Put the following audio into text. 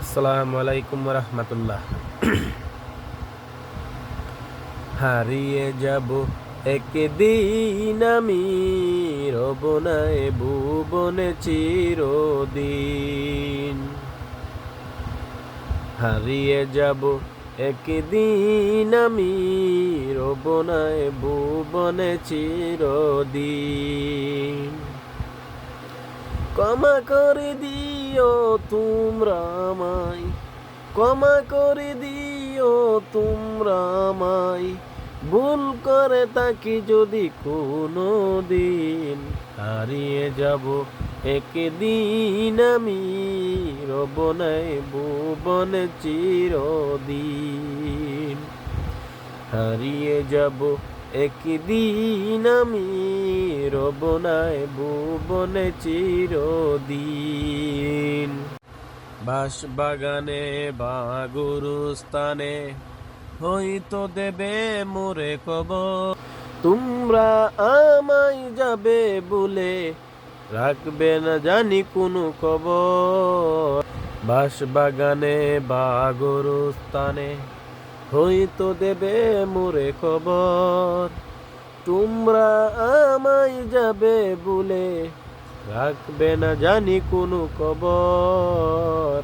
আসসালামু আলাইকুম রহমতুল্লাহ। হারিয়ে যাব একদিন আমি, রব না এ ভুবনে চিরদিন। হারিয়ে যাব একদিন আমি, রব না এ ভুবনে চিরদিন। ক্ষমা করে দিও তোমরা আমায়, ক্ষমা করে দিও তোমরা আমায়, ভুল করে থাকি যদি কোনো দিন। হারিয়ে যাব একদিন আমি, রব নাই ভুবনে চিরদিন। হারিয়ে যাব একদিন আমি, রব নাই ভুবনে চিরদিন। বাঁশ বাগানে বা গুরুস্থানে হয়তো দেবে মোরে কবর। তোমরা আমায় যাবে বলে, রাখবে না জানি কোনো খবর। বাঁশ বাগানে বা গুরুস্থানে হয়তো দেবে মোরে খবর। তোমরা আমায় যাবে বলে, রাখবে না জানি কোনো খবর।